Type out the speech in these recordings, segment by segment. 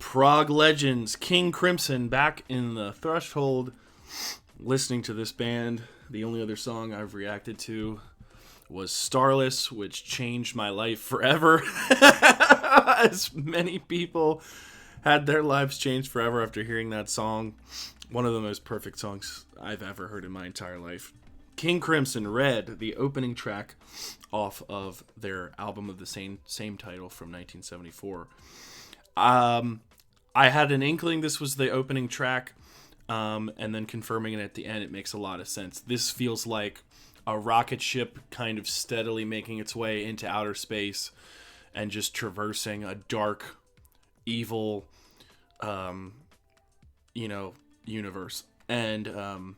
Prague Legends, King Crimson, back in the threshold, listening to this band. The only other song I've reacted to was Starless, which changed my life forever. As many people had their lives changed forever after hearing that song. One of the most perfect songs I've ever heard in my entire life. King Crimson, Red, the opening track off of their album of the same title from 1974. I had an inkling this was the opening track, and then confirming it at the end, it makes a lot of sense. This feels like a rocket ship kind of steadily making its way into outer space and just traversing a dark, evil, universe. And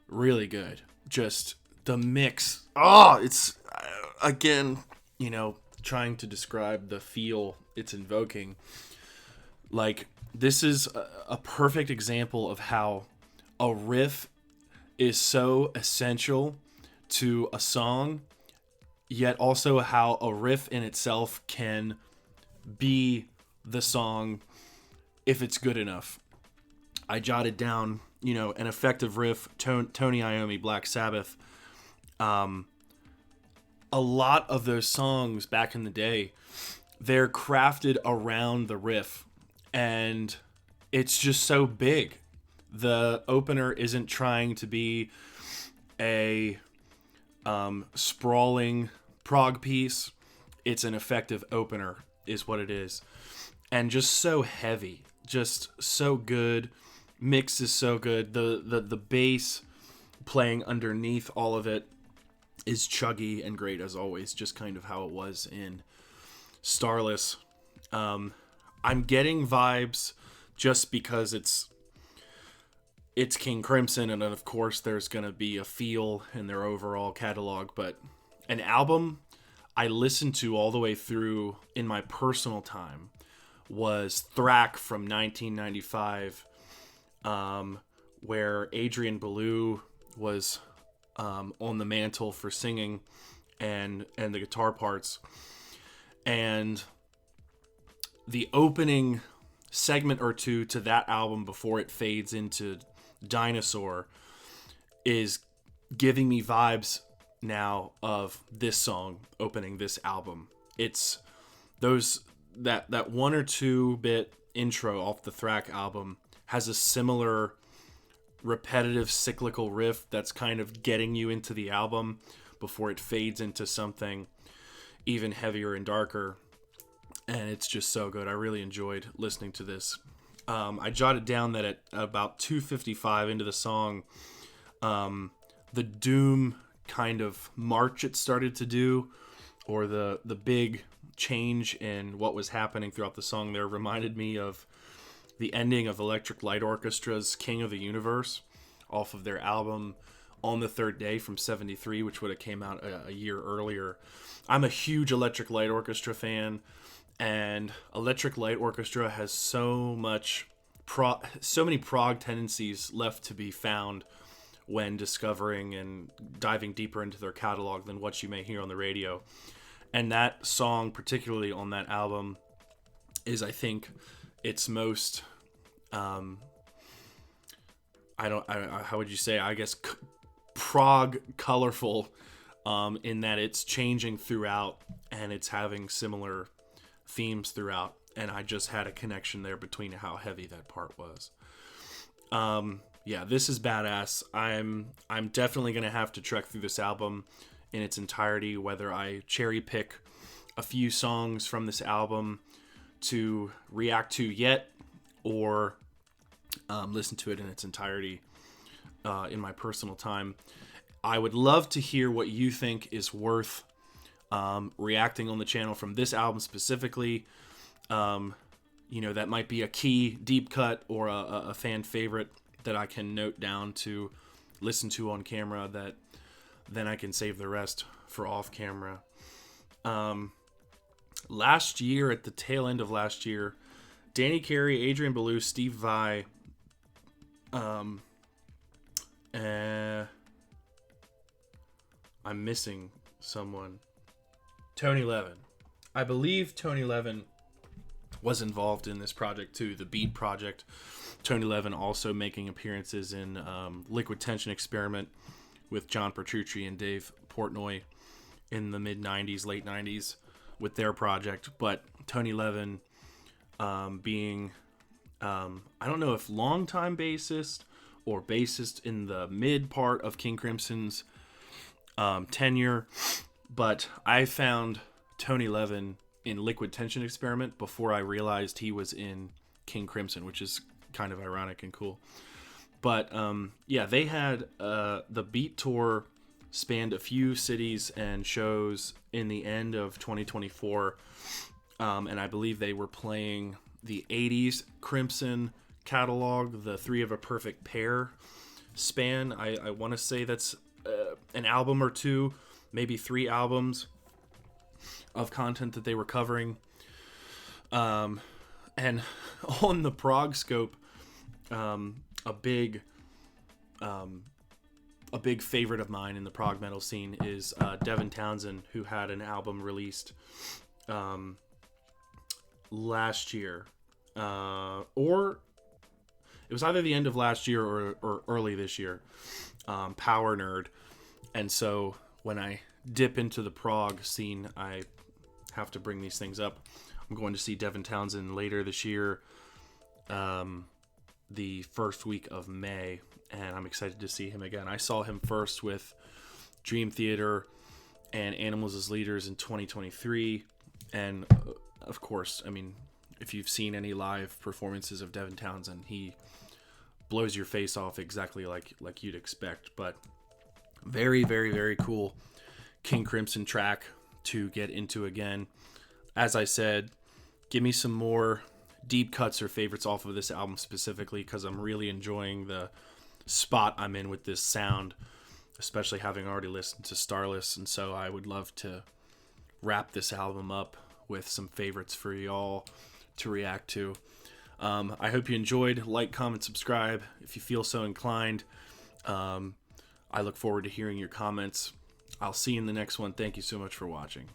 really good. Just the mix. It's, again, trying to describe the feel it's invoking. Like, this is a perfect example of how a riff is so essential to a song, yet also how a riff in itself can be the song if it's good enough. I jotted down, an effective riff, Tony Iommi, Black Sabbath. A lot of those songs back in the day, they're crafted around the riff, and it's just so big. The opener isn't trying to be a sprawling prog piece. It's an effective opener, is what it is. And just so heavy, just so good. Mix is so good. The bass playing underneath all of it is chuggy and great as always, just kind of how it was in Starless. I'm getting vibes just because it's King Crimson, and then of course there's gonna be a feel in their overall catalog, but an album I listened to all the way through in my personal time was Thrack from 1995, where Adrian Belew was on the mantle for singing and the guitar parts. And the opening segment or two to that album before it fades into Dinosaur is giving me vibes now of this song opening this album. It's that 1 or 2 bit intro off the Thrack album has a similar repetitive cyclical riff that's kind of getting you into the album before it fades into something even heavier and darker. And it's just so good. I really enjoyed listening to this. I jotted down that at about 2:55 into the song, the doom kind of march it started to do, or the big change in what was happening throughout the song there, reminded me of the ending of Electric Light Orchestra's King of the Universe off of their album On the Third Day from 73, which would have came out a year earlier. I'm a huge Electric Light Orchestra fan, and Electric Light Orchestra has so many prog tendencies left to be found when discovering and diving deeper into their catalog than what you may hear on the radio. And that song, particularly on that album, is, I think, its most how would you say, I guess, prog colorful, in that it's changing throughout and it's having similar themes throughout, and I just had a connection there between how heavy that part was. This is badass. I'm definitely gonna have to trek through this album in its entirety, whether I cherry pick a few songs from this album to react to yet, or listen to it in its entirety in my personal time. I would love to hear what you think is worth reacting on the channel from this album specifically. That might be a key deep cut or a fan favorite that I can note down to listen to on camera, that then I can save the rest for off camera. Last year, at the tail end of last year, Danny Carey, Adrian Belew, Steve Vai, I'm missing someone. Tony Levin. I believe Tony Levin was involved in this project too, the Beat Project. Tony Levin also making appearances in Liquid Tension Experiment with John Petrucci and Dave Portnoy in the mid 90s, late 90s with their project. But Tony Levin being, I don't know if longtime bassist or bassist in the mid part of King Crimson's tenure, but I found Tony Levin in Liquid Tension Experiment before I realized he was in King Crimson, which is kind of ironic and cool. But yeah, they had the Beat Tour spanned a few cities and shows in the end of 2024, and I believe they were playing the 80s Crimson catalog, the Three of a Perfect Pair span. I want to say that's an album or two, maybe 3 albums of content that they were covering. And on the Prog Scope, a big favorite of mine in the prog metal scene is Devin Townsend, who had an album released last year, or it was either the end of last year or early this year, Power Nerd. And so when I dip into the prog scene, I have to bring these things up. I'm going to see Devin Townsend later this year, the first week of May, and I'm excited to see him again. I saw him first with Dream Theater and Animals as Leaders in 2023, and of course, I mean, if you've seen any live performances of Devin Townsend, he blows your face off exactly like you'd expect. But very, very, very cool King Crimson track to get into again. As I said, give me some more deep cuts or favorites off of this album specifically, because I'm really enjoying the spot I'm in with this sound, especially having already listened to Starless. And so I would love to wrap this album up with some favorites for y'all to react to. I hope you enjoyed. Like, comment, subscribe if you feel so inclined. I look forward to hearing your comments. I'll see you in the next one. Thank you so much for watching.